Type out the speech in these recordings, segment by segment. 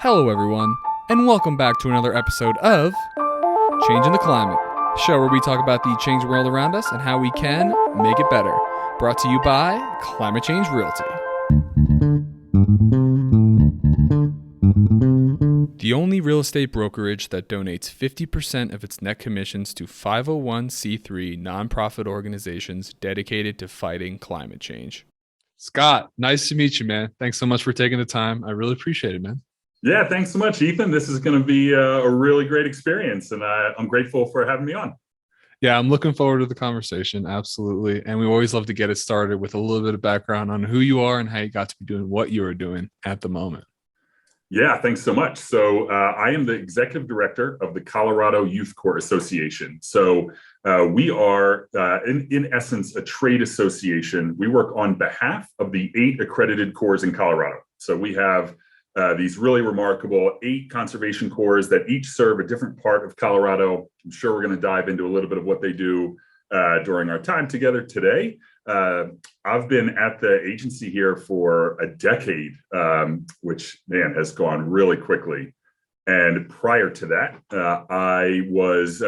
Hello, everyone, and welcome back to another episode of Changing the Climate, a show where we talk about the changing world around us and how we can make it better. Brought to you by Climate Change Realty. The only real estate brokerage that donates 50% of its net commissions to 501c3 nonprofit organizations dedicated to fighting climate change. Scott, nice to meet you, man. Thanks so much for taking the time. I really appreciate it, man. Yeah, thanks so much, Ethan. This is going to be a really great experience, and I'm grateful for having me on. Yeah, I'm looking forward to the conversation. Absolutely. And we always love to get it started with a little bit of background on who you are and how you got to be doing what you are doing at the moment. Yeah, thanks so much. So I am the executive director of the Colorado Youth Corps Association. So we are, in essence, a trade association. We work on behalf of the 8 accredited corps in Colorado. So we have these really remarkable 8 conservation corps that each serve a different part of Colorado. I'm sure we're going to dive into a little bit of what they do during our time together today. I've been at the agency here for a decade, which, man, has gone really quickly. And prior to that, I was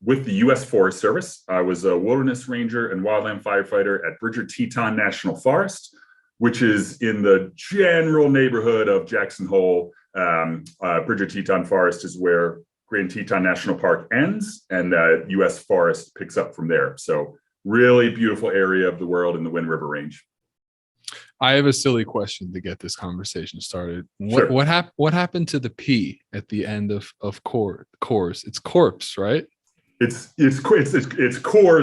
with the U.S. Forest Service. I was a wilderness ranger and wildland firefighter at Bridger-Teton National Forest, which is in the general neighborhood of Jackson Hole. Bridger-Teton Forest is where Grand Teton National Park ends, and U.S. Forest picks up from there. So really beautiful area of the world in the Wind River Range. I have a silly question to get this conversation started. Sure. What happened to the P at the end of course? It's corpse, right? It's corps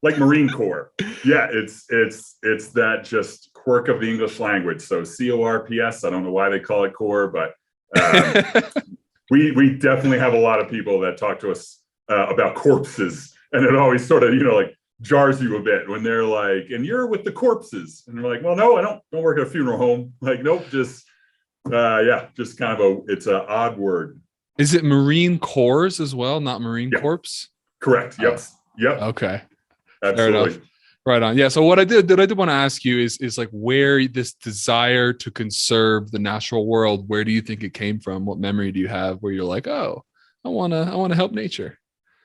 like Marine Corps. Yeah, it's that just quirk of the English language. So CORPS. I don't know why they call it corps, but we definitely have a lot of people that talk to us about corpses. And it always sort of, like jars you a bit when they're like, and you're with the corpses. And they're like, well, no, I don't work at a funeral home. Like, nope, just kind of it's an odd word. Is it Marine Corps as well, not Marine Corps? Correct. Yep. Yep. Okay. Absolutely. Fair enough. Right on. Yeah. So what I did want to ask you is like where this desire to conserve the natural world, where do you think it came from? What memory do you have where you're like, oh, I want to help nature?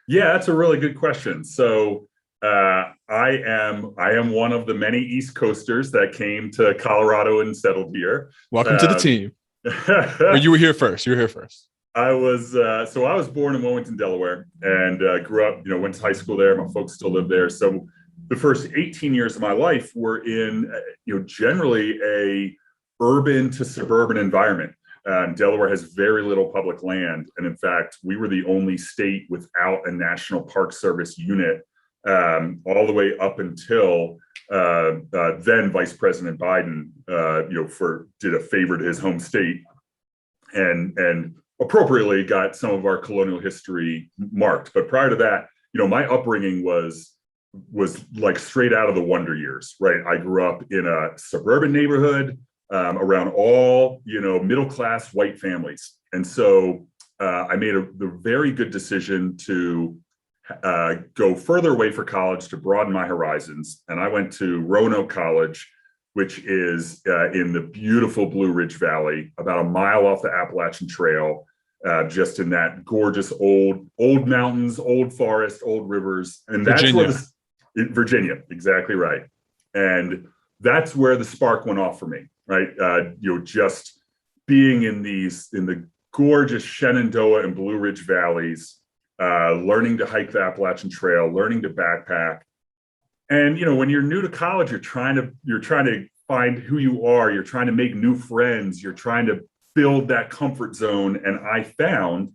Yeah, that's a really good question. So I am one of the many East Coasters that came to Colorado and settled here. Welcome to the team. Or you were here first. I was born in Wilmington, Delaware, and grew up. Went to high school there. My folks still live there. So the first 18 years of my life were in generally a urban to suburban environment. Delaware has very little public land. And in fact, we were the only state without a National Park Service unit all the way up until then Vice President Biden, did a favor to his home state and appropriately got some of our colonial history marked. But prior to that, my upbringing was like straight out of the Wonder Years, right? I grew up in a suburban neighborhood around all, middle-class white families. And so I made the very good decision to go further away for college to broaden my horizons. And I went to Roanoke College, which is in the beautiful Blue Ridge Valley, about a mile off the Appalachian Trail, just in that gorgeous old mountains, old forest, old rivers. And Virginia. That's where Virginia, exactly right. And that's where the spark went off for me. Right, just being in the gorgeous Shenandoah and Blue Ridge valleys, learning to hike the Appalachian Trail, learning to backpack, and when you're new to college, you're trying to find who you are. You're trying to make new friends. You're trying to build that comfort zone. And I found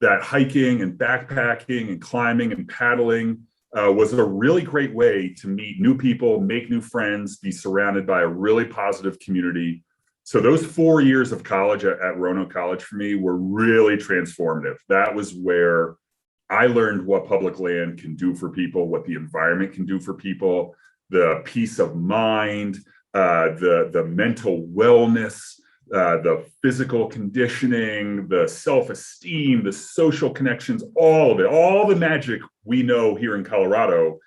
that hiking and backpacking and climbing and paddling was a really great way to meet new people, make new friends, be surrounded by a really positive community. So those 4 years of college at Roanoke College for me were really transformative. That was where I learned what public land can do for people, what the environment can do for people, the peace of mind, the mental wellness, the physical conditioning, the self-esteem, the social connections, all of it, all the magic we know here in Colorado,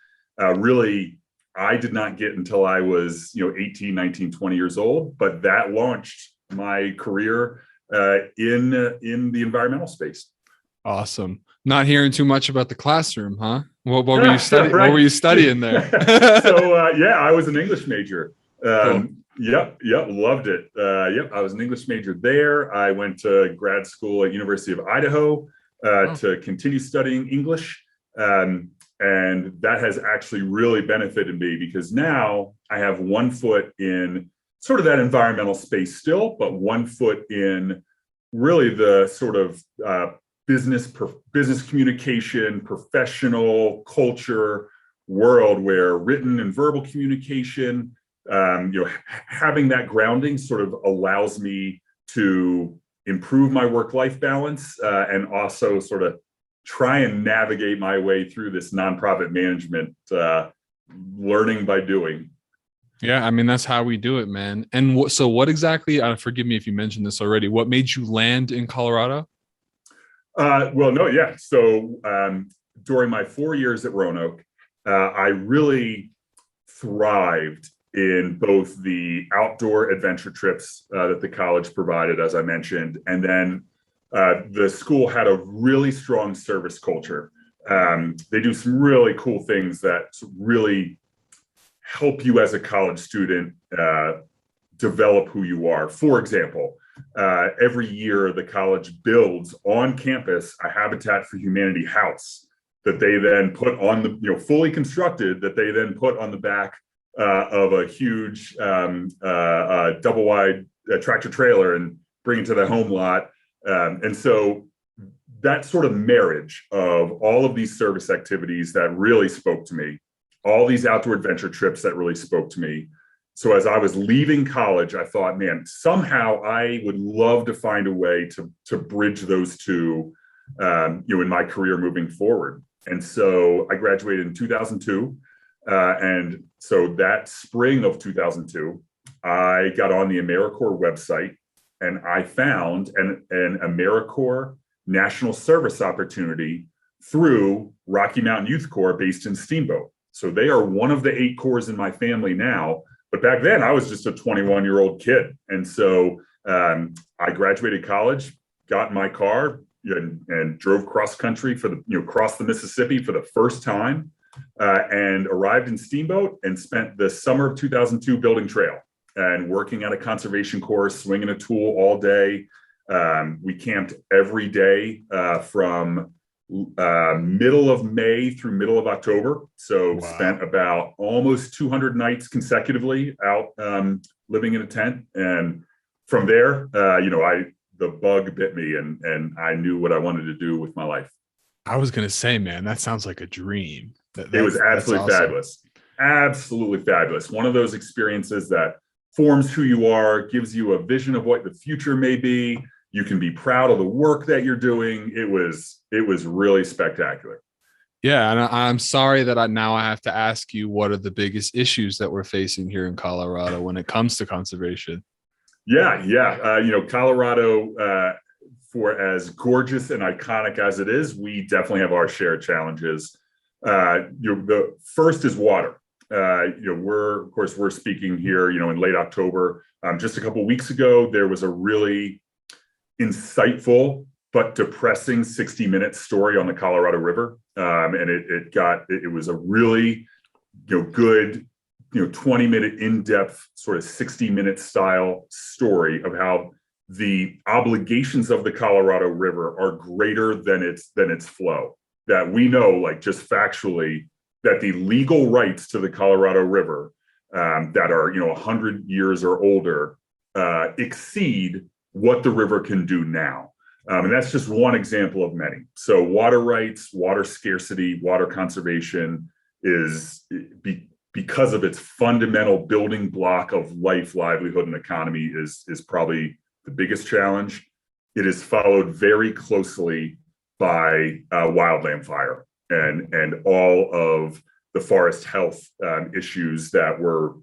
really, I did not get until I was, 18, 19, 20 years old, but that launched my career in the environmental space. Awesome. Not hearing too much about the classroom, huh? What were you studying? Right. What were you studying there? So yeah, I was an English major. Cool. Yep, loved it. Yep, I was an English major there. I went to grad school at University of Idaho to continue studying English. And that has actually really benefited me because now I have one foot in sort of that environmental space still, but one foot in really the sort of business communication, professional culture world where written and verbal communication, having that grounding sort of allows me to improve my work-life balance and also sort of try and navigate my way through this nonprofit management, learning by doing. Yeah, I mean, that's how we do it, man. And so what exactly, forgive me if you mentioned this already, what made you land in Colorado? Well, no, yeah. So during my 4 years at Roanoke, I really thrived in both the outdoor adventure trips that the college provided, as I mentioned, and then the school had a really strong service culture. They do some really cool things that really help you as a college student develop who you are. For example, every year the college builds on campus a Habitat for Humanity house that they then put on the, fully constructed, that they then put on the back of a huge double wide tractor trailer and bring it to the home lot. And so that sort of marriage of all of these service activities that really spoke to me, all these outdoor adventure trips that really spoke to me. So as I was leaving college, I thought, man, somehow I would love to find a way to bridge those two, in my career moving forward. And so I graduated in 2002. And so that spring of 2002, I got on the AmeriCorps website and I found an AmeriCorps national service opportunity through Rocky Mountain Youth Corps based in Steamboat. So they are one of the 8 corps in my family now. But back then I was just a 21-year-old kid. And so I graduated college, got in my car and drove cross country crossed the Mississippi for the first time and arrived in Steamboat and spent the summer of 2002 building trail and working at a conservation course, swinging a tool all day. We camped every day from middle of May through middle of October. So wow. Spent about almost 200 nights consecutively out living in a tent. And from there, the bug bit me and I knew what I wanted to do with my life. I was going to say, man, that sounds like a dream. It was absolutely fabulous. Absolutely fabulous. One of those experiences that forms who you are, gives you a vision of what the future may be. You can be proud of the work that you're doing. It was really spectacular. Yeah, and I'm sorry that I have to ask you, what are the biggest issues that we're facing here in Colorado when it comes to conservation? Yeah. Colorado, for as gorgeous and iconic as it is, we definitely have our share of challenges. The first is water. We're speaking here, in late October. Just a couple of weeks ago, there was a really insightful but depressing 60-minute story on the Colorado River, and it was a really good 20-minute in-depth sort of 60-minute style story of how the obligations of the Colorado River are greater than its flow. That we know, like just factually, that the legal rights to the Colorado River that are 100 years or older exceed what the river can do now. And that's just one example of many. So water rights, water scarcity, water conservation is because of its fundamental building block of life, livelihood, and economy is probably the biggest challenge. It is followed very closely by wildland fire and all of the forest health issues that we're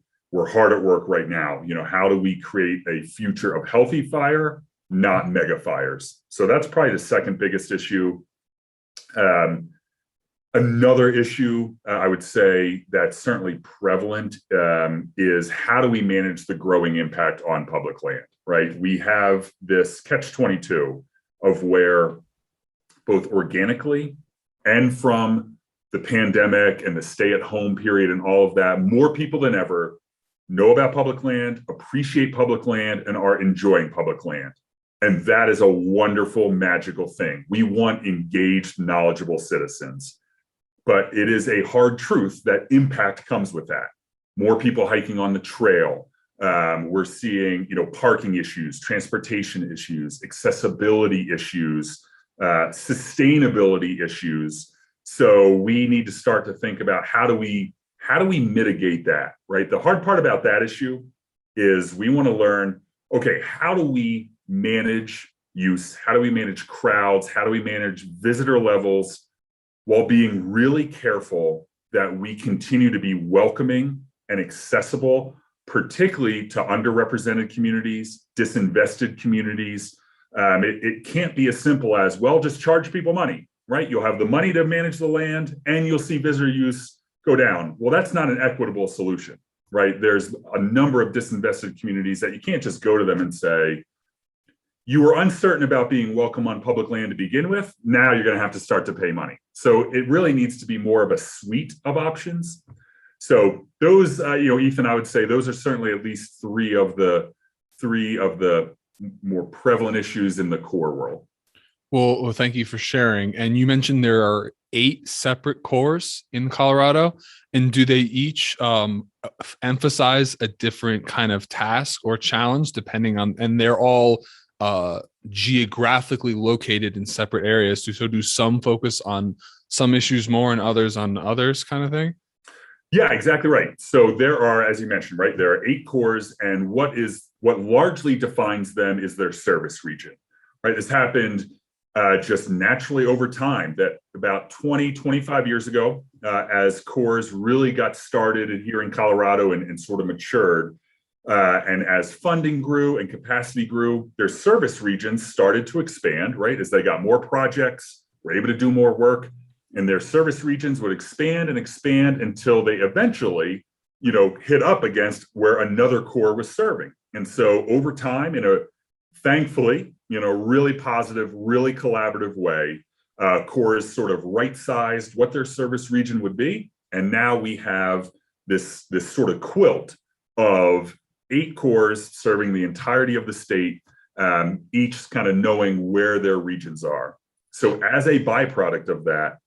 hard at work right now. How do we create a future of healthy fire, not mega fires? So that's probably the second biggest issue. Another issue I would say that's certainly prevalent is how do we manage the growing impact on public land? right? We have this catch-22 of where both organically and from the pandemic and the stay-at-home period and all of that, more people than ever know about public land, appreciate public land, and are enjoying public land. And that is a wonderful, magical thing. We want engaged, knowledgeable citizens. But it is a hard truth that impact comes with that. More people hiking on the trail. We're seeing, parking issues, transportation issues, accessibility issues, sustainability issues. So we need to start to think about how do we mitigate that, right? The hard part about that issue is we want to learn, okay, how do we manage use? How do we manage crowds? How do we manage visitor levels while being really careful that we continue to be welcoming and accessible, particularly to underrepresented communities, disinvested communities. It can't be as simple as, well, just charge people money, right? You'll have the money to manage the land and you'll see visitor use go down. Well, that's not an equitable solution, right? There's a number of disinvested communities that you can't just go to them and say, you were uncertain about being welcome on public land to begin with. Now you're going to have to start to pay money. So it really needs to be more of a suite of options. So those, Ethan, I would say those are certainly at least three of the more prevalent issues in the core world. Well, thank you for sharing. And you mentioned there are 8 separate cores in Colorado. And do they each emphasize a different kind of task or challenge depending on, and they're all geographically located in separate areas? So do some focus on some issues more and others on others, kind of thing? Yeah, exactly right. So there are, as you mentioned, right, there are 8 cores, and what largely defines them is their service region, right? This happened just naturally over time, that about 25 years ago, as cores really got started here in Colorado and sort of matured, and as funding grew and capacity grew, their service regions started to expand, right? As they got more projects, were able to do more work, and their service regions would expand and expand until they eventually, hit up against where another core was serving. And so over time, in a thankfully, really positive, really collaborative way, cores sort of right-sized what their service region would be. And now we have this sort of quilt of 8 cores serving the entirety of the state, each kind of knowing where their regions are. So as a byproduct of that,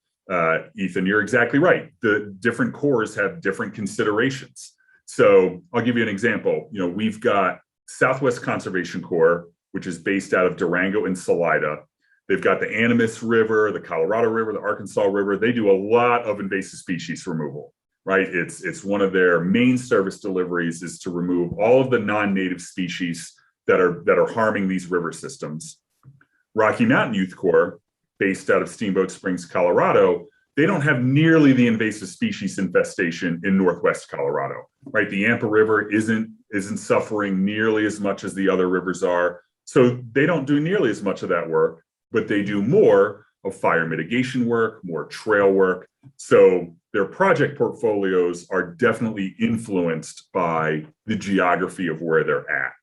Ethan, you're exactly right. The different cores have different considerations. So I'll give you an example. We've got Southwest Conservation Corps, which is based out of Durango and Salida. They've got the Animas River, the Colorado River, the Arkansas River. They do a lot of invasive species removal, right? It's one of their main service deliveries is to remove all of the non-native species that are harming these river systems. Rocky Mountain Youth Corps, based out of Steamboat Springs, Colorado, they don't have nearly the invasive species infestation in Northwest Colorado, right? The Yampa River isn't suffering nearly as much as the other rivers are. So they don't do nearly as much of that work, but they do more of fire mitigation work, more trail work. So their project portfolios are definitely influenced by the geography of where they're at.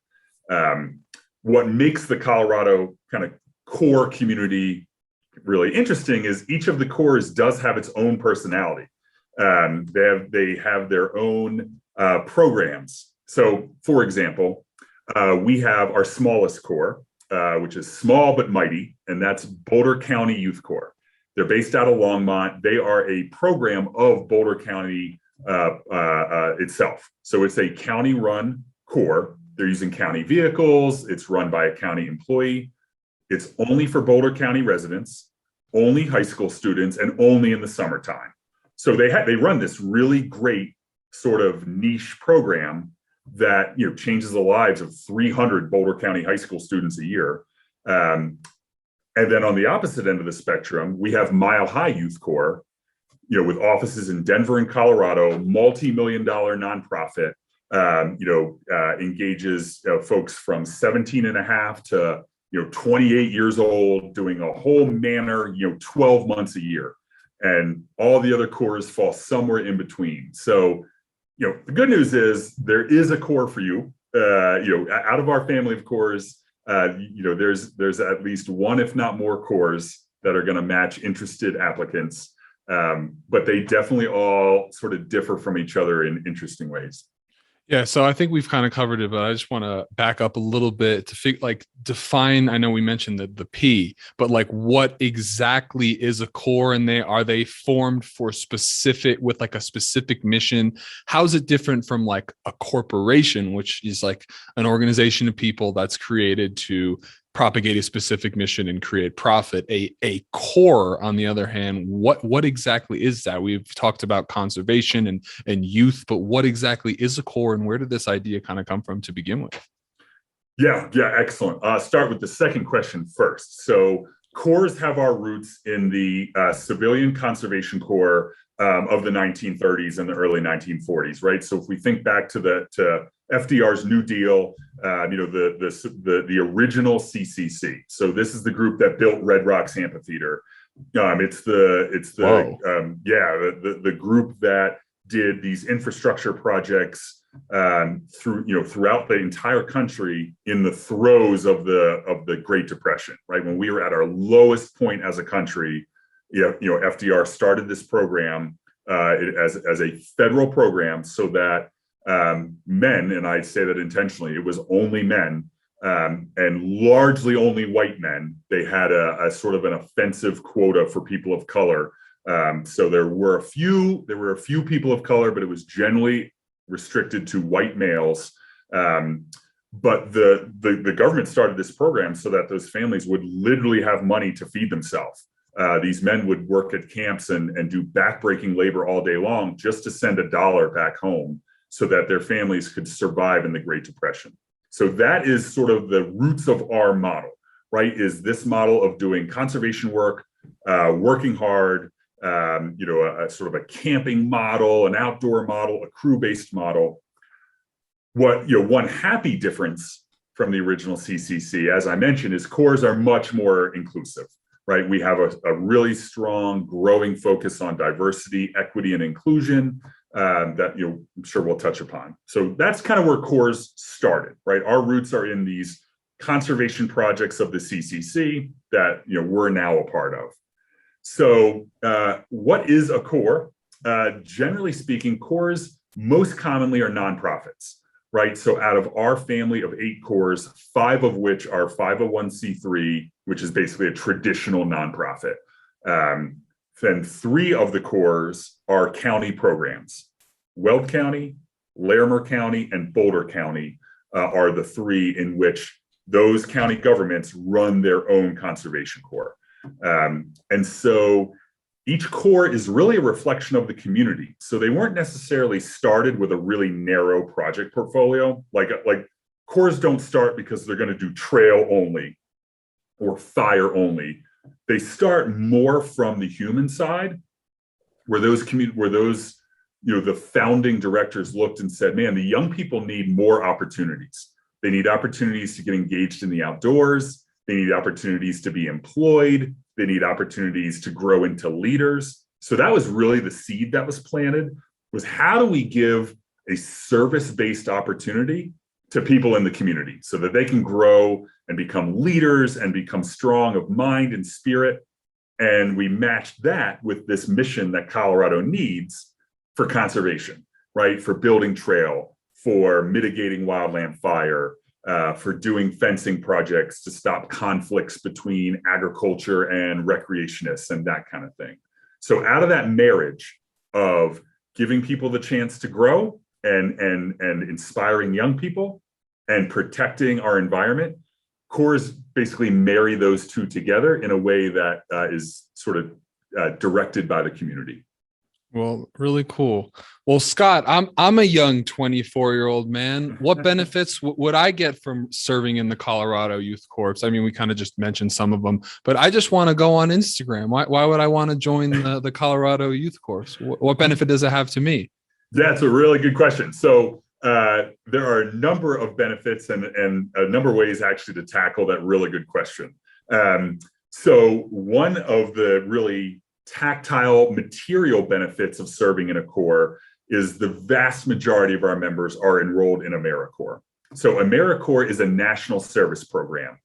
What makes the Colorado kind of core community really interesting is each of the cores does have its own personality. They have their own programs. So, for example, we have our smallest core, which is small but mighty, and that's Boulder County Youth Corps. They're based out of Longmont. They are a program of Boulder County itself. So it's a county-run corps. They're using county vehicles. It's run by a county employee. It's only for Boulder County residents, only high school students, and only in the summertime. So they run this really great sort of niche program that changes the lives of 300 Boulder County high school students a year. And then on the opposite end of the spectrum, we have Mile High Youth Corps, with offices in Denver and Colorado, multi-million-dollar nonprofit, engages folks from 17 and a half to 28 years old, doing a whole manner, 12 months a year. And all the other cores fall somewhere in between. So, the good news is there is a core for you. out of our family of corps, there's at least one, if not more, corps that are going to match interested applicants. But they definitely all sort of differ from each other in interesting ways. Yeah, so I think we've kind of covered it, but I just want to back up a little bit to define. I know we mentioned the P, but like what exactly is a core, and are they formed for specific with like a specific mission? How is it different from like a corporation, which is like an organization of people that's created to propagate a specific mission and create profit? A core, on the other hand, what exactly is that? We've talked about conservation and youth, but what exactly is a core, and where did this idea kind of come from to begin with? Yeah, excellent. Start with the second question first. So cores have our roots in the Civilian Conservation Corps of the 1930s and the early 1940s, right? So if we think back to FDR's New Deal, the original CCC. So this is the group that built Red Rocks Amphitheater. It's the group that did these infrastructure projects throughout the entire country in the throes of the Great Depression, right? When we were at our lowest point as a country, FDR started this program as a federal program so that men, and I say that intentionally, it was only men, and largely only white men. They had a sort of an offensive quota for people of color. So there were a few people of color, but it was generally restricted to white males. But the government started this program so that those families would literally have money to feed themselves. These men would work at camps and do backbreaking labor all day long just to send $1 back home so that their families could survive in the Great Depression. So that is sort of the roots of our model, right? Is this model of doing conservation work, working hard, a sort of a camping model, an outdoor model, a crew-based model. One happy difference from the original CCC, as I mentioned, is corps are much more inclusive, right? We have a really strong, growing focus on diversity, equity, and inclusion that I'm sure we'll touch upon. So that's kind of where corps started, right? Our roots are in these conservation projects of the CCC that we're now a part of. So what is a corps? Generally speaking, corps most commonly are nonprofits, right? So out of our family of 8 corps, 5 of which are 501c3, which is basically a traditional nonprofit. Then 3 of the corps are county programs. Weld County, Larimer County, and Boulder County are the 3 in which those county governments run their own conservation corps. And so each corps is really a reflection of the community. So they weren't necessarily started with a really narrow project portfolio. Like corps don't start because they're going to do trail only or fire only. They start more from the human side, where the founding directors looked and said, man, the young people need more opportunities. They need opportunities to get engaged in the outdoors. They need opportunities to be employed. They need opportunities to grow into leaders. So that was really the seed that was planted, was how do we give a service-based opportunity to people in the community so that they can grow and become leaders and become strong of mind and spirit. And we matched that with this mission that Colorado needs for conservation, right? For building trail, for mitigating wildland fire, for doing fencing projects to stop conflicts between agriculture and recreationists and that kind of thing. So out of that marriage of giving people the chance to grow and inspiring young people and protecting our environment, corps basically marry those two together in a way that is sort of directed by the community. Well, really cool. Well, Scott, I'm a young 24-year-old man. What benefits would I get from serving in the Colorado Youth Corps? I mean, we kind of just mentioned some of them, but I just want to go on Instagram. Why would I want to join the Colorado Youth Corps? What benefit does it have to me? That's a really good question. So there are a number of benefits and a number of ways actually to tackle that really good question. So one of the really tactile material benefits of serving in a corps is the vast majority of our members are enrolled in AmeriCorps. So AmeriCorps is a national service program.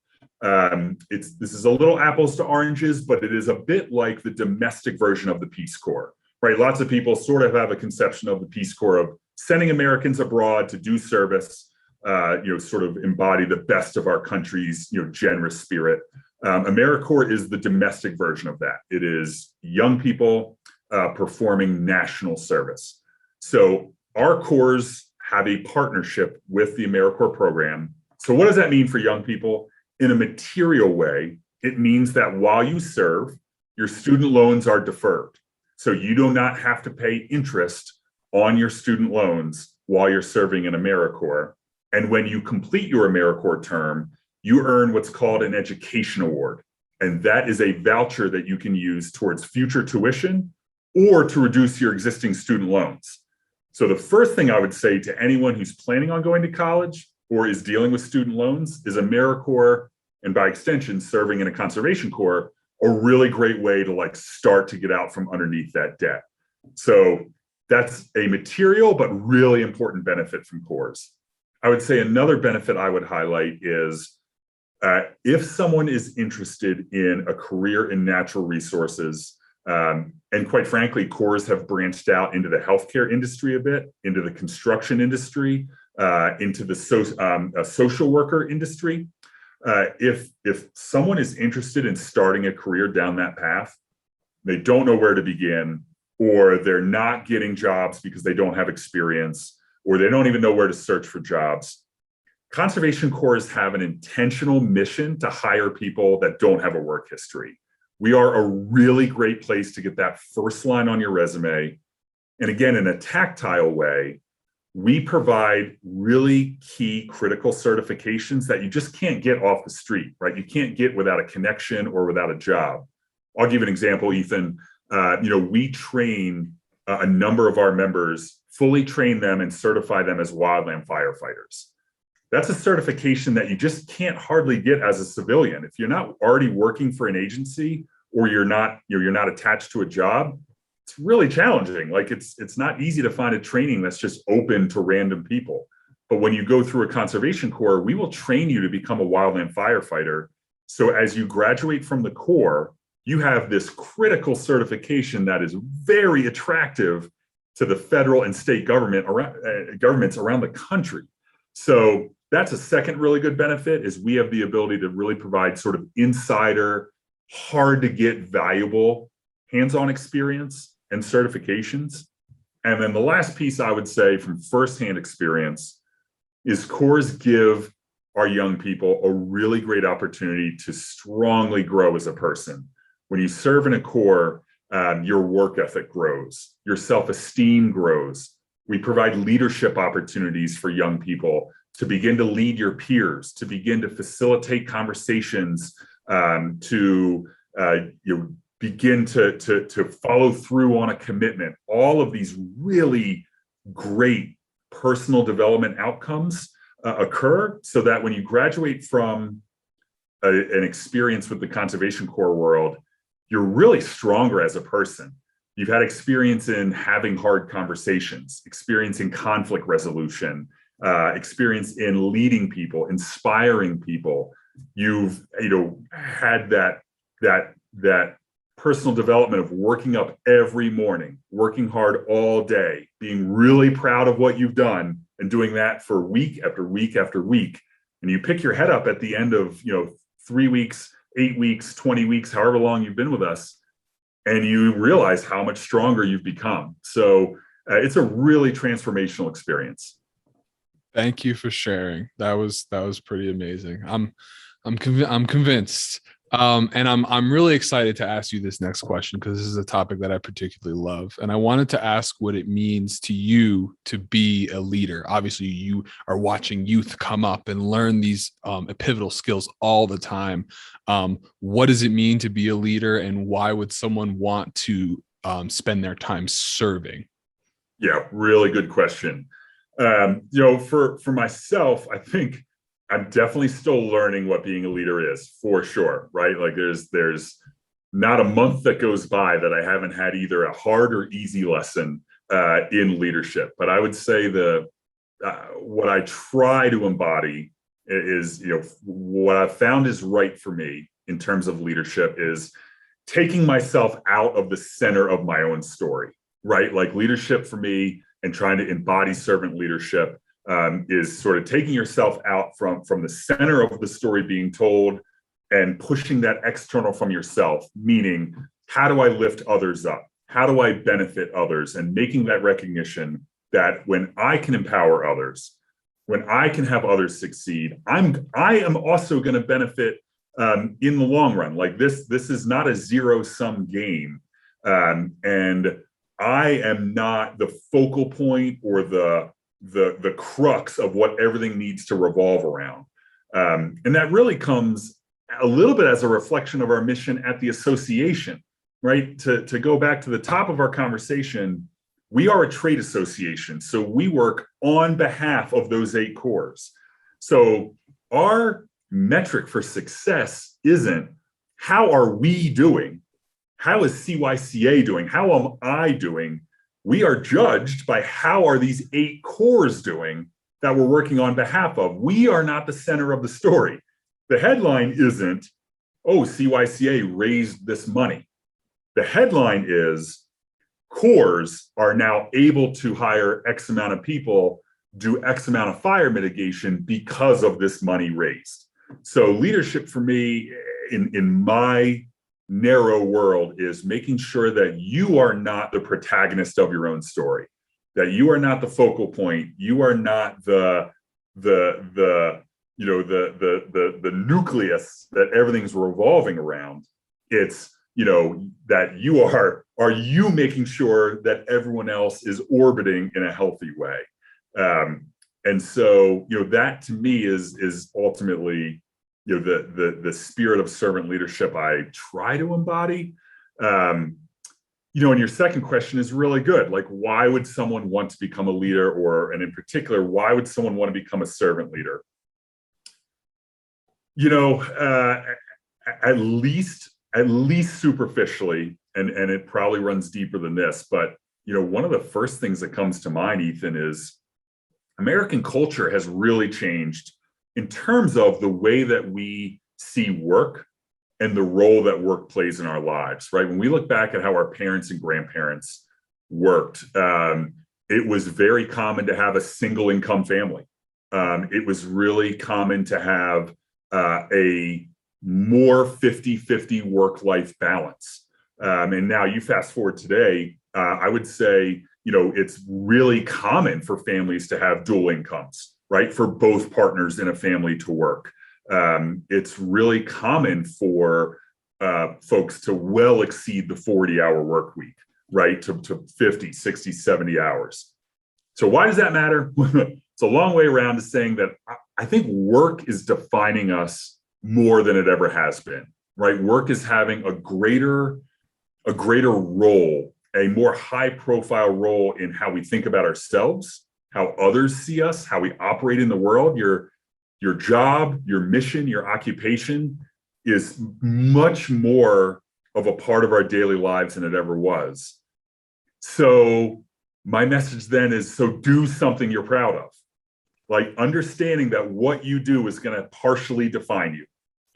This is a little apples to oranges, but it is a bit like the domestic version of the Peace Corps, right? Lots of people sort of have a conception of the Peace Corps of sending Americans abroad to do service, sort of embody the best of our country's, generous spirit. AmeriCorps is the domestic version of that. It is young people performing national service. So our corps have a partnership with the AmeriCorps program. So what does that mean for young people? In a material way, it means that while you serve, your student loans are deferred. So you do not have to pay interest on your student loans while you're serving in AmeriCorps. And when you complete your AmeriCorps term, you earn what's called an education award. And that is a voucher that you can use towards future tuition or to reduce your existing student loans. So the first thing I would say to anyone who's planning on going to college or is dealing with student loans is AmeriCorps, and by extension, serving in a conservation corps, a really great way to start to get out from underneath that debt. So that's a material but really important benefit from corps. I would say another benefit I would highlight is if someone is interested in a career in natural resources, and quite frankly, corps have branched out into the healthcare industry a bit, into the construction industry, into the social worker industry. If someone is interested in starting a career down that path, they don't know where to begin, or they're not getting jobs because they don't have experience, or they don't even know where to search for jobs. Conservation corps have an intentional mission to hire people that don't have a work history. We are a really great place to get that first line on your resume. And again, in a tactile way, we provide really key critical certifications that you just can't get off the street, right? You can't get without a connection or without a job. I'll give you an example, Ethan. We train a number of our members, fully train them and certify them as wildland firefighters. That's a certification that you just can't hardly get as a civilian. If you're not already working for an agency or you're not attached to a job, it's really challenging. It's not easy to find a training that's just open to random people. But when you go through a conservation corps, we will train you to become a wildland firefighter. So as you graduate from the corps, you have this critical certification that is very attractive to the federal and state governments around the country. So that's a second really good benefit, is we have the ability to really provide sort of insider, hard to get valuable hands-on experience and certifications. And then the last piece I would say from firsthand experience is corps give our young people a really great opportunity to strongly grow as a person. When you serve in a corps, your work ethic grows, your self-esteem grows. We provide leadership opportunities for young people to begin to lead your peers, to begin to facilitate conversations, to begin to follow through on a commitment. All of these really great personal development outcomes occur, so that when you graduate from an experience with the conservation corps world, you're really stronger as a person. You've had experience in having hard conversations, experience in conflict resolution, experience in leading people, inspiring people. You've had that personal development of working up every morning, working hard all day, being really proud of what you've done, and doing that for week after week after week. And you pick your head up at the end of 3 weeks, 8 weeks, 20 weeks, however long you've been with us, and you realize how much stronger you've become. So it's a really transformational experience. Thank you for sharing. That was pretty amazing. I'm convinced. And I'm really excited to ask you this next question, because this is a topic that I particularly love. And I wanted to ask what it means to you to be a leader. Obviously, you are watching youth come up and learn these pivotal skills all the time. What does it mean to be a leader, and why would someone want to spend their time serving? Yeah, really good question. For myself, I think I'm definitely still learning what being a leader is, for sure, right? There's not a month that goes by that I haven't had either a hard or easy lesson in leadership. But I would say the what I try to embody is, what I've found is right for me in terms of leadership is taking myself out of the center of my own story, right? Like leadership for me and trying to embody servant leadership is sort of taking yourself out from the center of the story being told and pushing that external from yourself, meaning how do I lift others up? How do I benefit others? And making that recognition that when I can empower others, when I can have others succeed, I am also going to benefit in the long run. Like this is not a zero-sum game, and I am not the focal point or the crux of what everything needs to revolve around. And that really comes a little bit as a reflection of our mission at the association, right? To go back to the top of our conversation, we are a trade association. So we work on behalf of those 8 cores. So our metric for success isn't how are we doing? How is CYCA doing? How am I doing? We are judged by how are these 8 cores doing that we're working on behalf of. We are not the center of the story. The headline isn't, oh, CYCA raised this money. The headline is cores are now able to hire X amount of people, do X amount of fire mitigation because of this money raised. So leadership for me in my narrow world is making sure that you are not the protagonist of your own story, that you are not the focal point, you are not the nucleus that everything's revolving around. It's that you are you making sure that everyone else is orbiting in a healthy way. And so that to me is ultimately the spirit of servant leadership I try to embody. And your second question is really good. Like, why would someone want to become a leader, and in particular, why would someone want to become a servant leader? At least superficially, and it probably runs deeper than this, but one of the first things that comes to mind, Ethan, is American culture has really changed in terms of the way that we see work and the role that work plays in our lives, right? When we look back at how our parents and grandparents worked, it was very common to have a single income family. It was really common to have a more 50-50 work-life balance. And now you fast forward today, I would say, it's really common for families to have dual incomes, right? For both partners in a family to work. It's really common for folks to well exceed the 40-hour work week, right? To 50, 60, 70 hours. So why does that matter? It's a long way around to saying that I think work is defining us more than it ever has been, right? Work is having a greater role, a more high profile role in how we think about ourselves, how others see us, how we operate in the world. Your job, your mission, your occupation is much more of a part of our daily lives than it ever was. So my message then is, so do something you're proud of. Like understanding that what you do is going to partially define you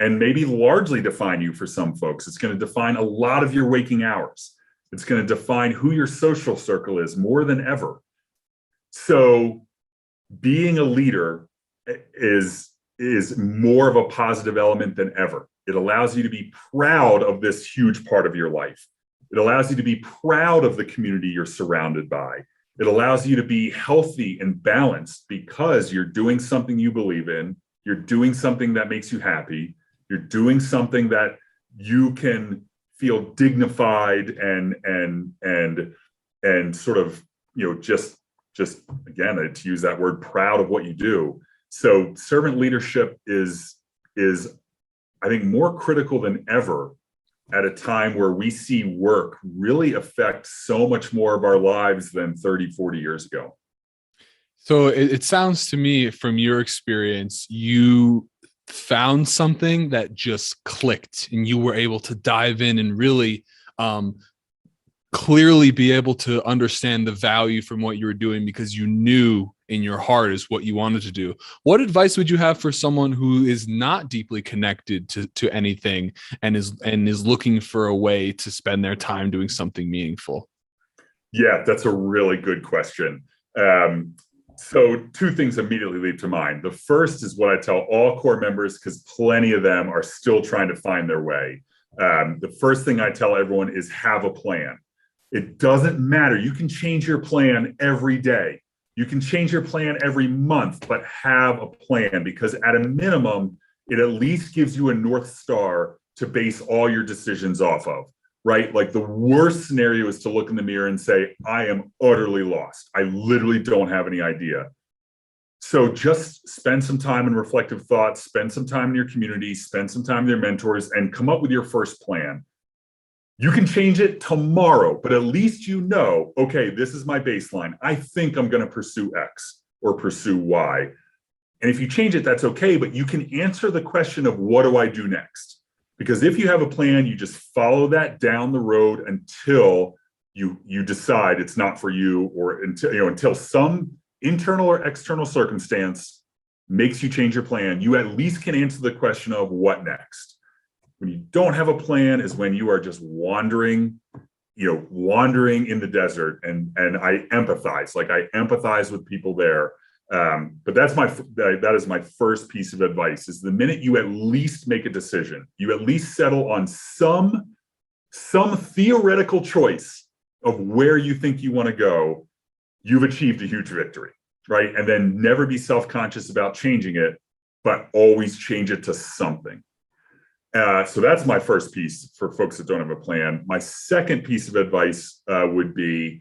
and maybe largely define you for some folks. It's going to define a lot of your waking hours. It's going to define who your social circle is more than ever. So being a leader is more of a positive element than ever. It allows you to be proud of this huge part of your life. It allows you to be proud of the community you're surrounded by. It allows you to be healthy and balanced because you're doing something you believe in. You're doing something that makes you happy. You're doing something that you can feel dignified and sort of, just again, to use that word, proud of what you do. So servant leadership is I think more critical than ever at a time where we see work really affect so much more of our lives than 30, 40 years ago. So it sounds to me from your experience, you found something that just clicked and you were able to dive in and really clearly be able to understand the value from what you were doing because you knew in your heart is what you wanted to do. What advice would you have for someone who is not deeply connected to anything and is looking for a way to spend their time doing something meaningful? Yeah, that's a really good question. So two things immediately leap to mind. The first is what I tell all core members, because plenty of them are still trying to find their way. The first thing I tell everyone is have a plan. It doesn't matter. You can change your plan every day. You can change your plan every month, but have a plan, because at a minimum, it at least gives you a North Star to base all your decisions off of, right? Like the worst scenario is to look in the mirror and say, I am utterly lost. I literally don't have any idea. So just spend some time in reflective thought, spend some time in your community, spend some time with your mentors, and come up with your first plan. You can change it tomorrow, but at least you know, okay, this is my baseline. I think I'm going to pursue X or pursue Y. And if you change it, that's okay, but you can answer the question of what do I do next? Because if you have a plan, you just follow that down the road until you decide it's not for you, or until some internal or external circumstance makes you change your plan. You at least can answer the question of what next. When you don't have a plan is when you are just wandering in the desert. And I empathize with people there. But that is my first piece of advice, is the minute you at least make a decision, you at least settle on some theoretical choice of where you think you want to go, you've achieved a huge victory, right? And then never be self-conscious about changing it, but always change it to something. So that's my first piece for folks that don't have a plan. My second piece of advice would be,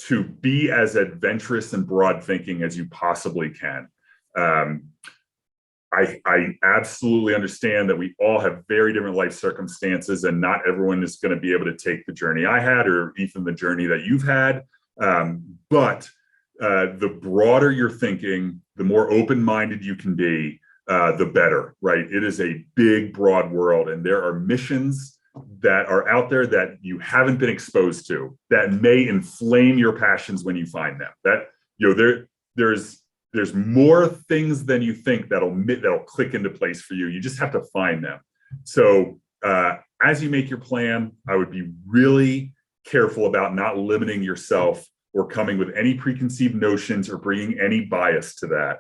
to be as adventurous and broad thinking as you possibly can. I absolutely understand that we all have very different life circumstances, and not everyone is going to be able to take the journey I had, or even the journey that you've had. But the broader you're thinking, the more open-minded you can be, the better, right? It is a big, broad world, and there are missions that are out there that you haven't been exposed to that may inflame your passions when you find them. That there's more things than you think that'll click into place for you. You just have to find them. So as you make your plan, I would be really careful about not limiting yourself or coming with any preconceived notions or bringing any bias to that.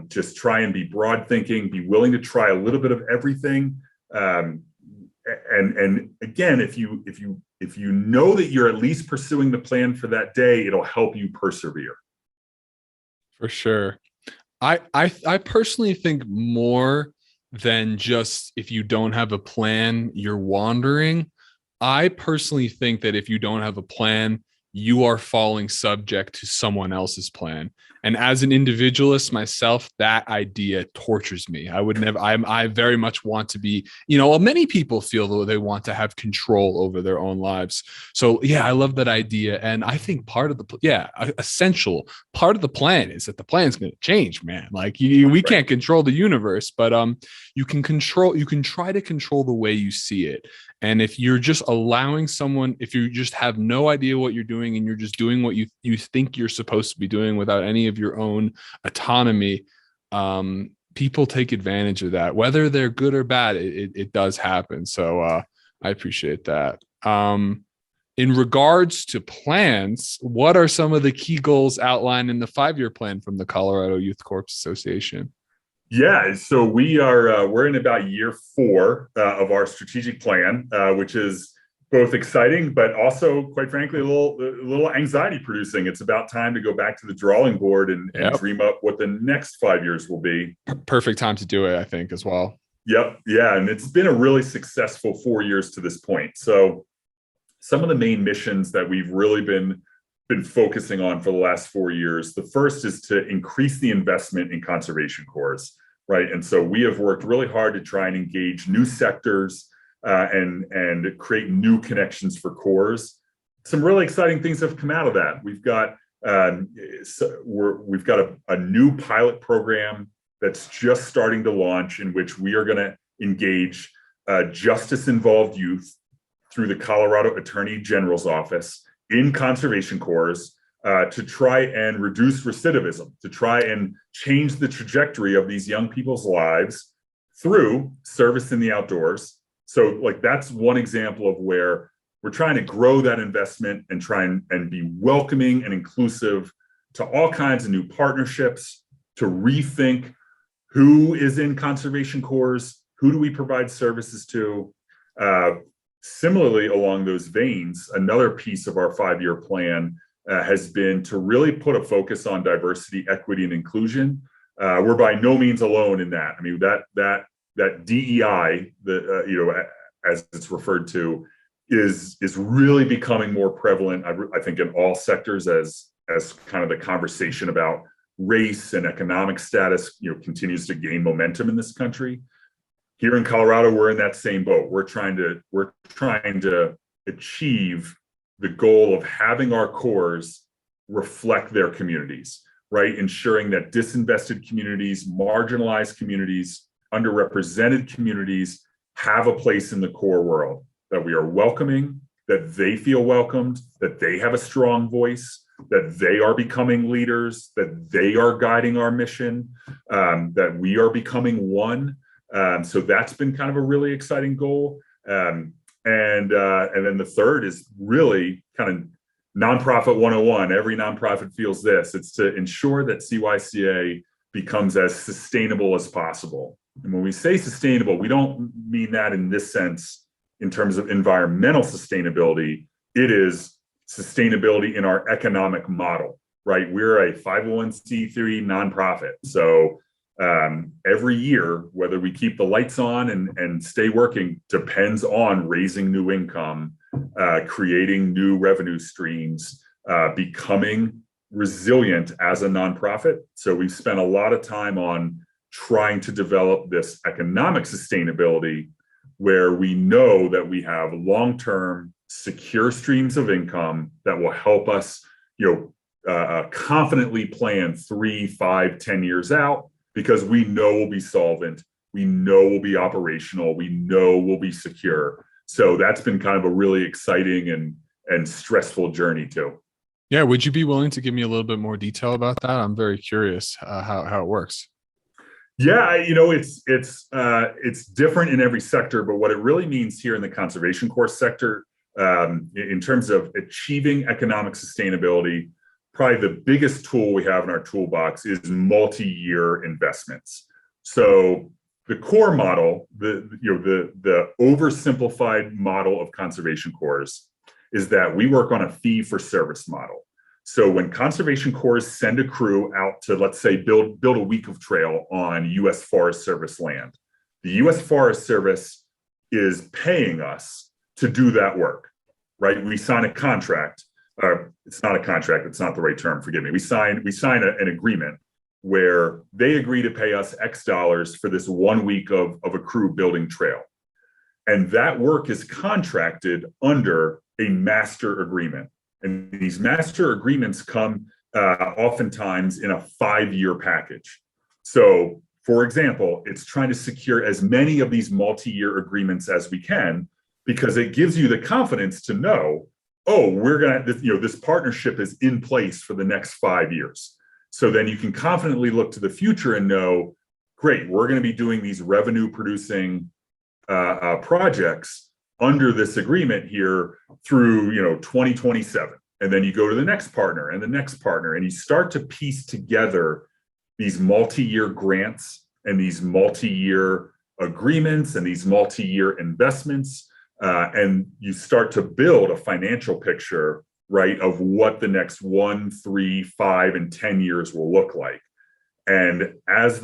Just try and be broad thinking, be willing to try a little bit of everything. And again, if you know that you're at least pursuing the plan for that day, it'll help you persevere. For sure. I personally think more than just if you don't have a plan, you're wandering. I personally think that if you don't have a plan, you are falling subject to someone else's plan. And as an individualist myself, that idea tortures me. I would never, I very much want to be, many people feel though they want to have control over their own lives. So yeah, I love that idea. And I think essential part of the plan is that the plan is going to change, man. Like we can't control the universe, but you can try to control the way you see it. And if you're just allowing someone, if you just have no idea what you're doing and you're just doing what you think you're supposed to be doing without any of your own autonomy, people take advantage of that, whether they're good or bad. It does happen. So I appreciate that. In regards to plans, what are some of the key goals outlined in the 5-year plan from the Colorado Youth Corps Association? Yeah, so we're in about year 4 of our strategic plan, which is both exciting, but also, quite frankly, a little anxiety producing. It's about time to go back to the drawing board and dream up what the next 5 years will be. Perfect time to do it, I think, as well. Yep, yeah, and it's been a really successful 4 years to this point. So some of the main missions that we've really been focusing on for the last 4 years. The first is to increase the investment in conservation corps, right? And so we have worked really hard to try and engage new sectors and create new connections for corps. Some really exciting things have come out of that. We've got a new pilot program that's just starting to launch, in which we are going to engage justice-involved youth through the Colorado Attorney General's office in conservation corps to try and reduce recidivism, to try and change the trajectory of these young people's lives through service in the outdoors. So like that's one example of where we're trying to grow that investment and try and be welcoming and inclusive to all kinds of new partnerships, to rethink who is in conservation corps, who do we provide services to. Similarly, along those veins, another piece of our 5-year plan has been to really put a focus on diversity, equity, and inclusion. We're by no means alone in that. I mean, that DEI, as it's referred to, is really becoming more prevalent, I think, in all sectors as kind of the conversation about race and economic status, continues to gain momentum in this country. Here in Colorado, we're in that same boat. We're trying to achieve the goal of having our corps reflect their communities, right? Ensuring that disinvested communities, marginalized communities, underrepresented communities have a place in the core world, that we are welcoming, that they feel welcomed, that they have a strong voice, that they are becoming leaders, that they are guiding our mission, that we are becoming one. So that's been kind of a really exciting goal. And then the third is really kind of nonprofit 101. Every nonprofit feels this. It's to ensure that CYCA becomes as sustainable as possible. And when we say sustainable, we don't mean that in this sense in terms of environmental sustainability. It is sustainability in our economic model, right? We're a 501c3 nonprofit. So every year, whether we keep the lights on and stay working depends on raising new income, creating new revenue streams, becoming resilient as a nonprofit. So we've spent a lot of time on trying to develop this economic sustainability where we know that we have long-term secure streams of income that will help us, confidently plan 3, 5, 10 years out, because we know we'll be solvent, we know we'll be operational, we know we'll be secure. So that's been kind of a really exciting and stressful journey too. Yeah, would you be willing to give me a little bit more detail about that? I'm very curious how it works. Yeah, it's different in every sector, but what it really means here in the conservation corps sector, in terms of achieving economic sustainability, probably the biggest tool we have in our toolbox is multi-year investments. So the core model, the oversimplified model of conservation corps is that we work on a fee for service model. So when conservation corps send a crew out to, let's say, build a week of trail on U.S. Forest Service land, the U.S. Forest Service is paying us to do that work, right? We sign a contract. It's not a contract. It's not the right term. Forgive me. We sign an agreement where they agree to pay us X dollars for this 1 week of a crew building trail. And that work is contracted under a master agreement. And these master agreements come oftentimes in a 5-year package. So, for example, it's trying to secure as many of these multi-year agreements as we can, because it gives you the confidence to know, this partnership is in place for the next 5 years. So then you can confidently look to the future and know, great, we're going to be doing these revenue producing projects under this agreement here through 2027. And then you go to the next partner and the next partner, and you start to piece together these multi-year grants and these multi-year agreements and these multi-year investments. And you start to build a financial picture, right, of what the next 1, 3, 5, and 10 years will look like. And as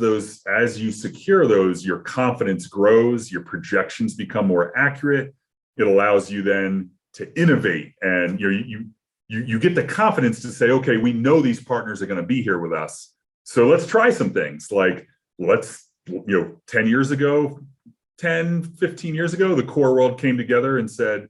you secure those, your confidence grows, your projections become more accurate. It allows you then to innovate, and you get the confidence to say, okay, we know these partners are going to be here with us, so let's try some things. Like 10 years ago, 10, 15 years ago, the core world came together and said,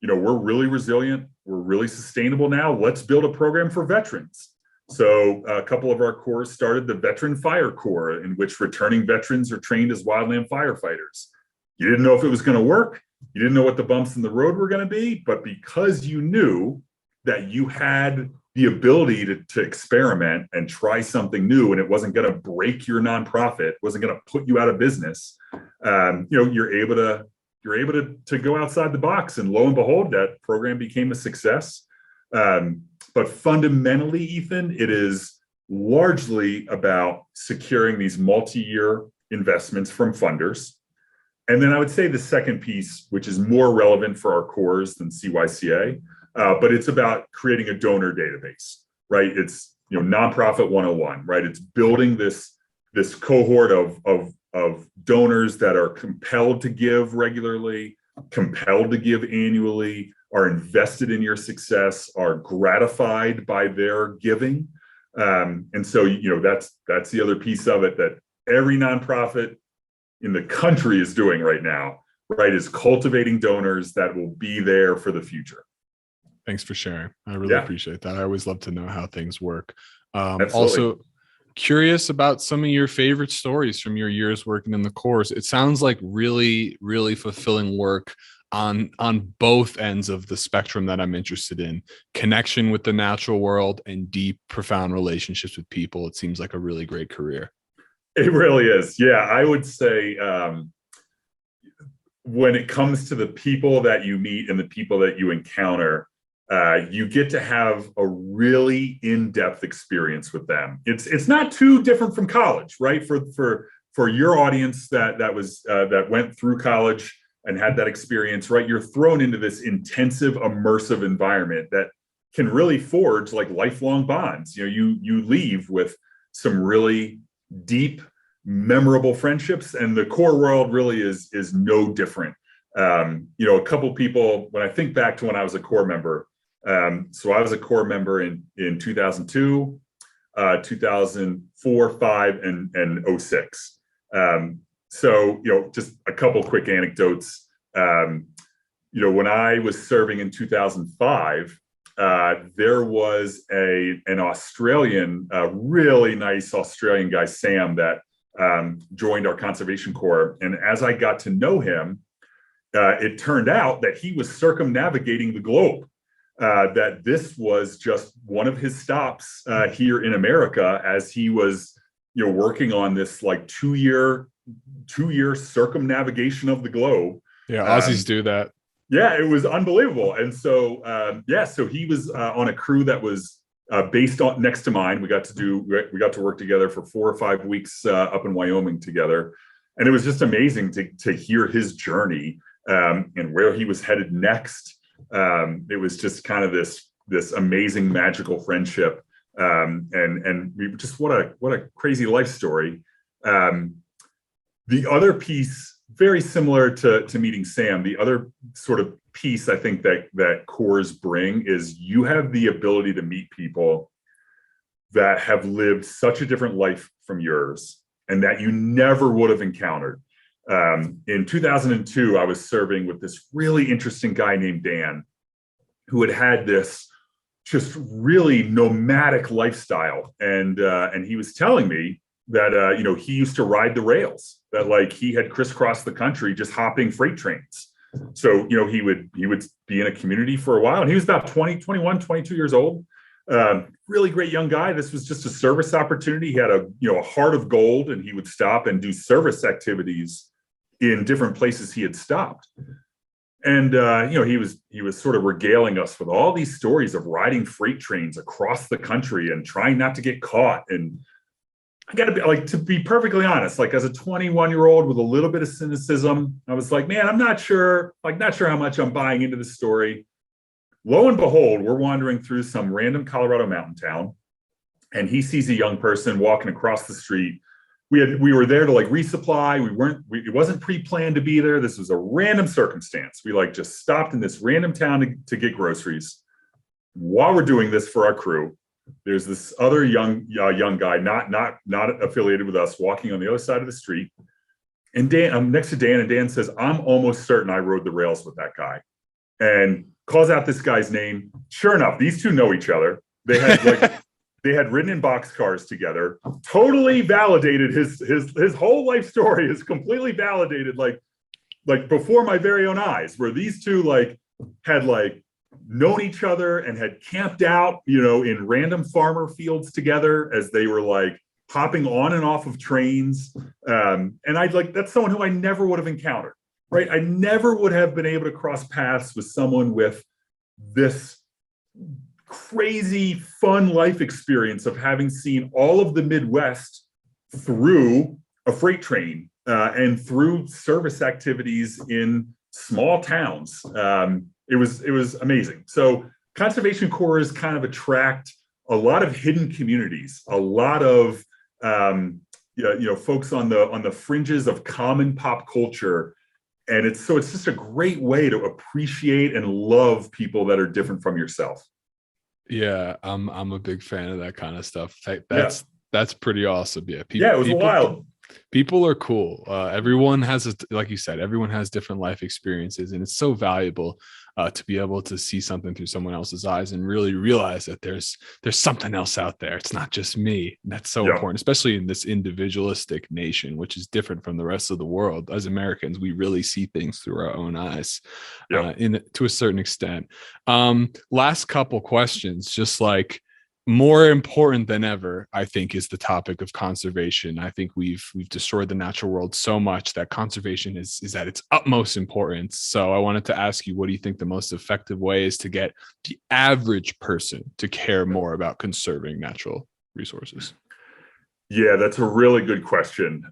we're really resilient, we're really sustainable now. Let's build a program for veterans. So a couple of our corps started the Veteran Fire Corps, in which returning veterans are trained as wildland firefighters. You didn't know if it was going to work. You didn't know what the bumps in the road were going to be, but because you knew that you had the ability to experiment and try something new, and it wasn't going to break your nonprofit, wasn't going to put you out of business, you're able to go outside the box, and lo and behold, that program became a success. But fundamentally, Ethan, it is largely about securing these multi-year investments from funders. And then I would say the second piece, which is more relevant for our cores than CYCA, but it's about creating a donor database, right? It's nonprofit 101, right? It's building this cohort of donors that are compelled to give regularly, compelled to give annually, are invested in your success, are gratified by their giving. And so, that's the other piece of it that every nonprofit in the country is doing right now, right? Is cultivating donors that will be there for the future. Thanks for sharing. I really appreciate that. I always love to know how things work. Also curious about some of your favorite stories from your years working in the course. It sounds like really, really fulfilling work on both ends of the spectrum that I'm interested in: connection with the natural world and deep, profound relationships with people. It seems like a really great career. It really is. Yeah, I would say when it comes to the people that you meet and the people that you encounter, you get to have a really in-depth experience with them. It's not too different from college, right? For your audience that went through college and had that experience, right? You're thrown into this intensive, immersive environment that can really forge like lifelong bonds. You leave with some really deep, memorable friendships, and the core world really is no different. A couple people, when I think back to when I was a core member, so I was a core member in 2002, 2004, 5, and 06. So, just a couple quick anecdotes. When I was serving in 2005, there was an Australian, really nice Australian guy, Sam, that joined our conservation corps. And as I got to know him, it turned out that he was circumnavigating the globe. That this was just one of his stops here in America as he was, working on this like two-year circumnavigation of the globe. Yeah, Aussies do that. Yeah, it was unbelievable. And so, so he was on a crew that was based on next to mine. We got to work together for 4 or 5 weeks up in Wyoming together, and it was just amazing to hear his journey and where he was headed next. It was just kind of this amazing magical friendship, and we just what a crazy life story. The other piece, very similar to meeting Sam, the other sort of piece I think that cores bring is you have the ability to meet people that have lived such a different life from yours and that you never would have encountered. In 2002, I was serving with this really interesting guy named Dan, who had this just really nomadic lifestyle, and he was telling me that he used to ride the rails, that like he had crisscrossed the country just hopping freight trains. So he would be in a community for a while, and he was about 21, 22 years old. Really great young guy. This was just a service opportunity. He had a heart of gold, and he would stop and do service activities in different places he had stopped. And he was sort of regaling us with all these stories of riding freight trains across the country and trying not to get caught. And I got to be perfectly honest, like as a 21-year-old with a little bit of cynicism, I was like, man, I'm not sure how much I'm buying into the story. Lo and behold, we're wandering through some random Colorado mountain town, and he sees a young person walking across the street. We were there to like resupply. It wasn't pre-planned to be there. This was a random circumstance. We just stopped in this random town to get groceries. While we're doing this for our crew, there's this other young guy, not affiliated with us, walking on the other side of the street. And I'm next to Dan, and Dan says, "I'm almost certain I rode the rails with that guy," and calls out this guy's name. Sure enough, these two know each other. They had they had ridden in boxcars together. Totally validated his whole life story is completely validated. Like, like before my very own eyes, where these two like had like known each other and had camped out, you know, in random farmer fields together as they were like hopping on and off of trains. And I'd like, that's someone who I never would have encountered, right? I never would have been able to cross paths with someone with this crazy fun life experience of having seen all of the Midwest through a freight train and through service activities in small towns. It was amazing. So conservation corps kind of attract a lot of hidden communities, a lot of folks on the fringes of common pop culture. And it's just a great way to appreciate and love people that are different from yourself. Yeah, I'm a big fan of that kind of stuff. That's pretty awesome. Yeah, it was wild. People are cool. Everyone has, like you said, everyone has different life experiences, and it's so valuable to be able to see something through someone else's eyes and really realize that there's something else out there. It's not just me. That's so important, especially in this individualistic nation, which is different from the rest of the world. As Americans, we really see things through our own eyes, to a certain extent. Last couple questions, just like, more important than ever, I think, is the topic of conservation. I think we've destroyed the natural world so much that conservation is at its utmost importance. So I wanted to ask you, what do you think the most effective way is to get the average person to care more about conserving natural resources? Yeah, that's a really good question.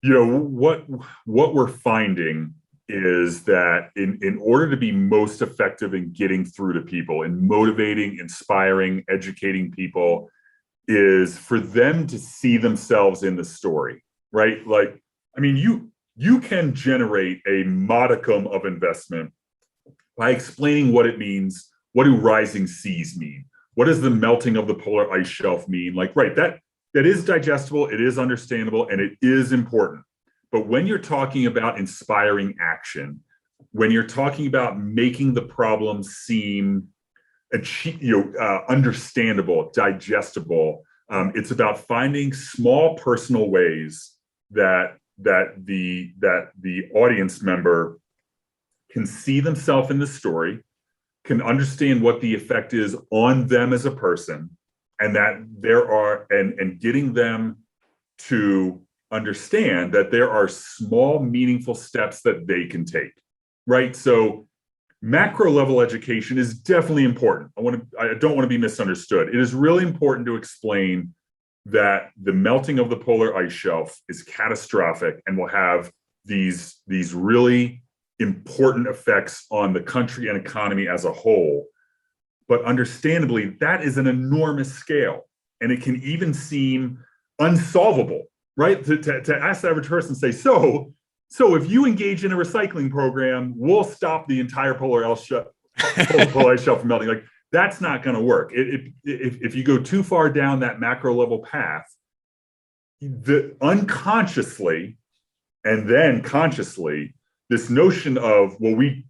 What we're finding is that in order to be most effective in getting through to people and motivating, inspiring, educating people, is for them to see themselves in the story, right? Like, I mean, you can generate a modicum of investment by explaining what it means. What do rising seas mean? What does the melting of the polar ice shelf mean? Like, right, that is digestible, it is understandable, and it is important. But when you're talking about inspiring action, when you're talking about making the problem seem understandable, digestible, it's about finding small personal ways that the audience member can see themselves in the story, can understand what the effect is on them as a person, and that and getting them to understand that there are small, meaningful steps that they can take, right? So macro level education is definitely important. I don't want to be misunderstood. It is really important to explain that the melting of the polar ice shelf is catastrophic and will have these really important effects on the country and economy as a whole. But understandably, that is an enormous scale, and it can even seem unsolvable, right? To ask the average person, say, so if you engage in a recycling program, we'll stop the entire polar ice shelf from melting. Like, that's not going to work. If you go too far down that macro level path, unconsciously and then consciously, this notion of, well, we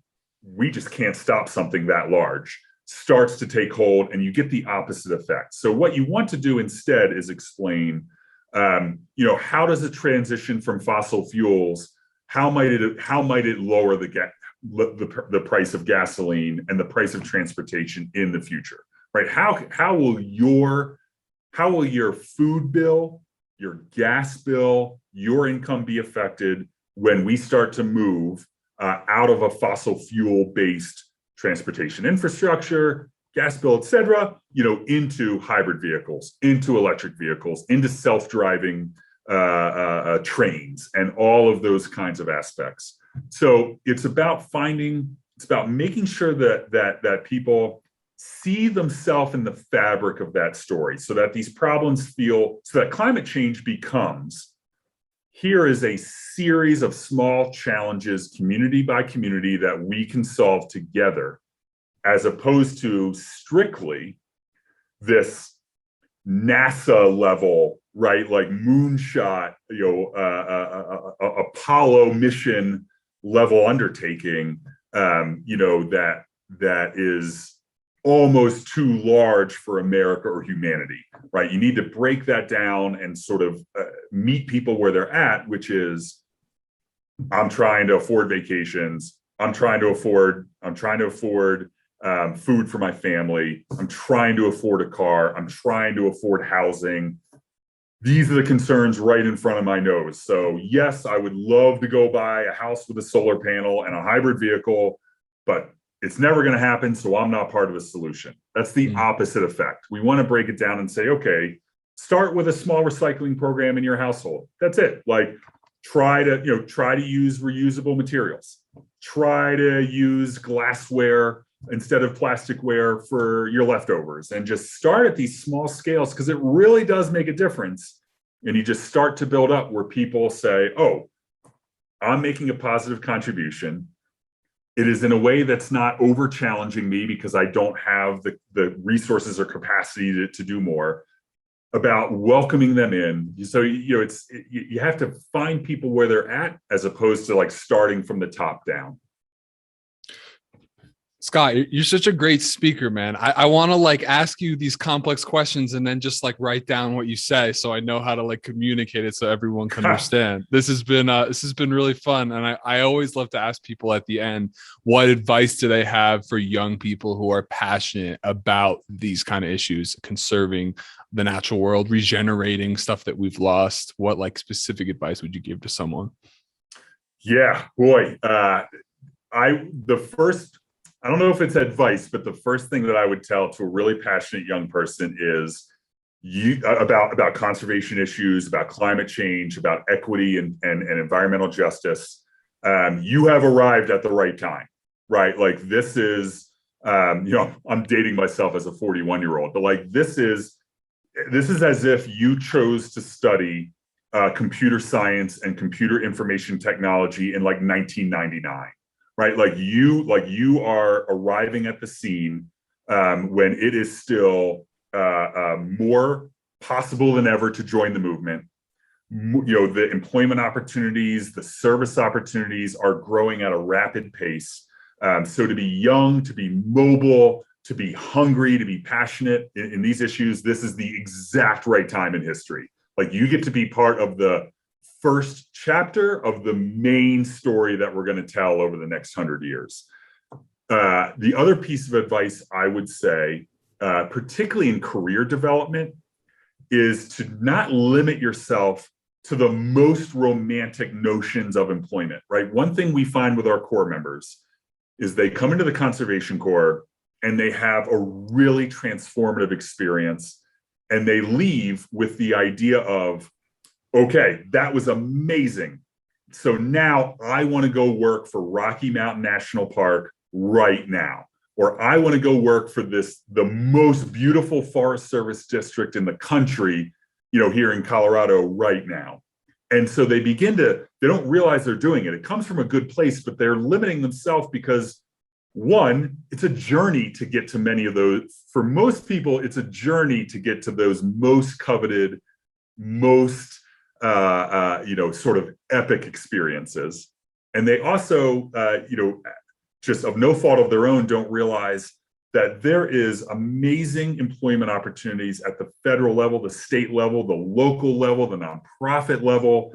just can't stop something that large starts to take hold, and you get the opposite effect. So what you want to do instead is explain, how does it transition from fossil fuels? How might it lower the price of gasoline and the price of transportation in the future, right? How will your food bill, your gas bill, your income be affected when we start to move out of a fossil fuel based transportation infrastructure, gas bill, et cetera, into hybrid vehicles, into electric vehicles, into self-driving trains, and all of those kinds of aspects. So it's about making sure that people see themselves in the fabric of that story, so that these problems so that climate change becomes, here is a series of small challenges, community by community, that we can solve together, as opposed to strictly this NASA level, right? Like moonshot, Apollo mission level undertaking, that is almost too large for America or humanity, right? You need to break that down and sort of meet people where they're at, which is, I'm trying to afford vacations. I'm trying to afford food for my family. I'm trying to afford a car. I'm trying to afford housing. These are the concerns right in front of my nose. So yes, I would love to go buy a house with a solar panel and a hybrid vehicle, but it's never going to happen. So I'm not part of the solution. That's the opposite effect. We want to break it down and say, okay, start with a small recycling program in your household. That's it. Like try to use reusable materials. Try to use glassware instead of plasticware for your leftovers, and just start at these small scales, because it really does make a difference. And you just start to build up where people say, oh, I'm making a positive contribution. It is in a way that's not over challenging me because I don't have the resources or capacity to do more. About welcoming them in. So, you have to find people where they're at, as opposed to like starting from the top down. Scott, you're such a great speaker, man. I want to like ask you these complex questions and then just like write down what you say so I know how to like communicate it so everyone can understand. This has been really fun. And I always love to ask people at the end, what advice do they have for young people who are passionate about these kind of issues, conserving the natural world, regenerating stuff that we've lost? What like specific advice would you give to someone? Yeah, boy. I don't know if it's advice, but the first thing that I would tell to a really passionate young person is about conservation issues, about climate change, about equity and environmental justice. You have arrived at the right time, right? Like this is, I'm dating myself as a 41-year-old, but like this is as if you chose to study computer science and computer information technology in like 1999. Right, like you are arriving at the scene when it is still more possible than ever to join the movement. The employment opportunities, the service opportunities are growing at a rapid pace. So to be young, to be mobile, to be hungry, to be passionate in these issues, this is the exact right time in history. Like you get to be part of the first chapter of the main story that we're going to tell over the next 100 years. The other piece of advice I would say, particularly in career development, is to not limit yourself to the most romantic notions of employment, right? One thing we find with our Corps members is they come into the Conservation Corps and they have a really transformative experience, and they leave with the idea of, okay, that was amazing. So now I want to go work for Rocky Mountain National Park right now. Or I want to go work for the most beautiful Forest Service district in the country, here in Colorado right now. And so they don't realize they're doing it. It comes from a good place, but they're limiting themselves because, one, it's a journey to get to many of those. For most people, it's a journey to get to those most coveted, most sort of epic experiences. And they also, just of no fault of their own, don't realize that there is amazing employment opportunities at the federal level, the state level, the local level, the nonprofit level.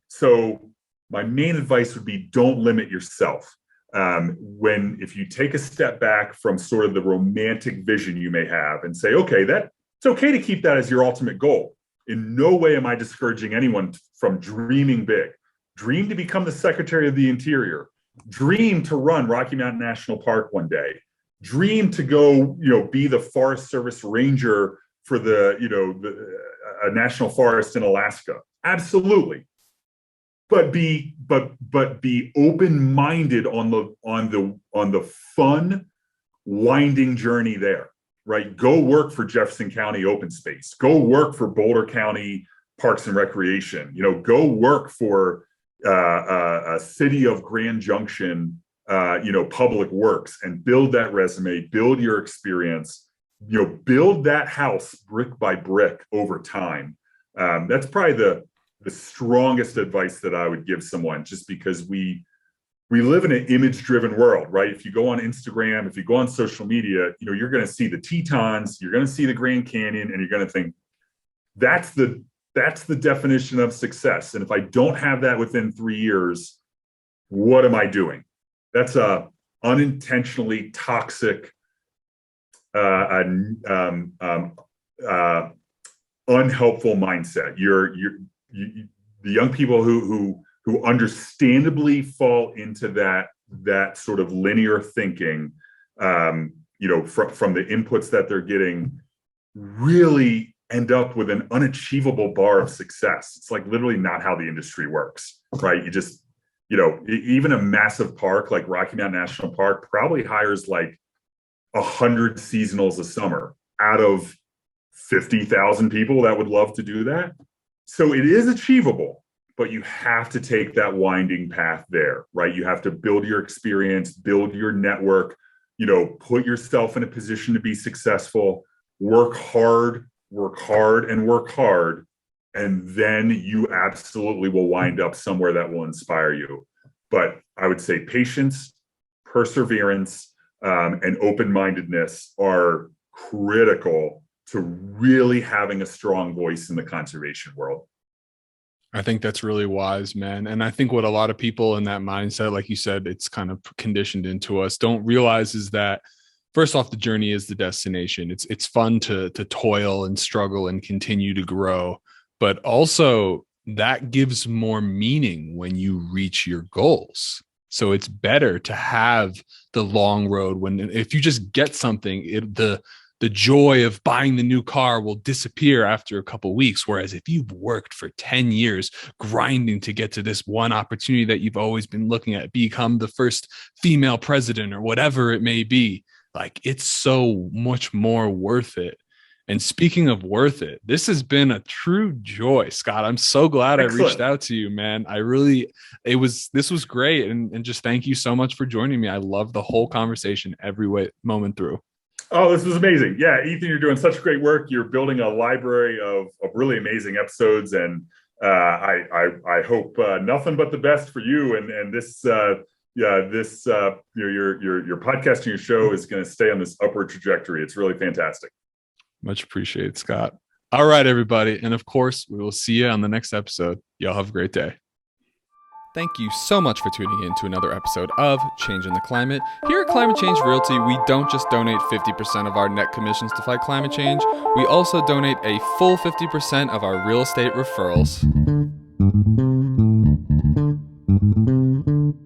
So my main advice would be don't limit yourself. If you take a step back from sort of the romantic vision you may have and say, okay, it's okay to keep that as your ultimate goal. In no way am I discouraging anyone from dreaming big. Dream to become the Secretary of the Interior. Dream to run Rocky Mountain National Park one day. Dream to go, be the Forest Service ranger for a national forest in Alaska. Absolutely. But be open-minded on the fun, winding journey there. Right? Go work for Jefferson County Open Space. Go work for Boulder County Parks and Recreation. Go work for a city of Grand Junction, Public Works, and build that resume, build your experience, build that house brick by brick over time. That's probably the strongest advice that I would give someone, just because we live in an image-driven world, right? If you go on Instagram, if you go on social media, you're going to see the Tetons, you're going to see the Grand Canyon, and you're going to think, that's the That's the definition of success. And if I don't have that within 3 years, what am I doing? That's a unintentionally toxic, uh, um, um, uh, unhelpful mindset. The young people who understandably fall into that sort of linear thinking, from the inputs that they're getting, really end up with an unachievable bar of success. It's like literally not how the industry works, right? Even a massive park like Rocky Mountain National Park probably hires like 100 seasonals a summer out of 50,000 people that would love to do that. So it is achievable, but you have to take that winding path there, right? You have to build your experience, build your network, put yourself in a position to be successful, work hard, and work hard. And then you absolutely will wind up somewhere that will inspire you. But I would say patience, perseverance, and open-mindedness are critical to really having a strong voice in the conservation world. I think that's really wise, man. And I think what a lot of people in that mindset, like you said, it's kind of conditioned into us, don't realize is that first off, the journey is the destination. It's fun to toil and struggle and continue to grow, but also that gives more meaning when you reach your goals. So it's better to have the long road if you just get something, the joy of buying the new car will disappear after a couple of weeks. Whereas if you've worked for 10 years grinding to get to this one opportunity that you've always been looking at, become the first female president or whatever it may be, like it's so much more worth it. And speaking of worth it, this has been a true joy, Scott. I'm so glad I reached out to you, man. This was great. And just thank you so much for joining me. I love the whole conversation every moment through. Oh, this was amazing. Yeah, Ethan, you're doing such great work. You're building a library of really amazing episodes. And I hope nothing but the best for you. And this, your podcast and your show is going to stay on this upward trajectory. It's really fantastic. Much appreciated, Scott. All right, everybody. And of course, we will see you on the next episode. Y'all have a great day. Thank you so much for tuning in to another episode of Changing the Climate. Here at Climate Change Realty, we don't just donate 50% of our net commissions to fight climate change. We also donate a full 50% of our real estate referrals.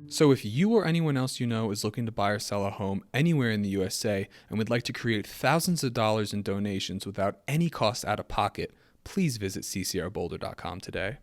So if you or anyone else you know is looking to buy or sell a home anywhere in the USA and would like to create thousands of dollars in donations without any cost out of pocket, please visit ccrboulder.com today.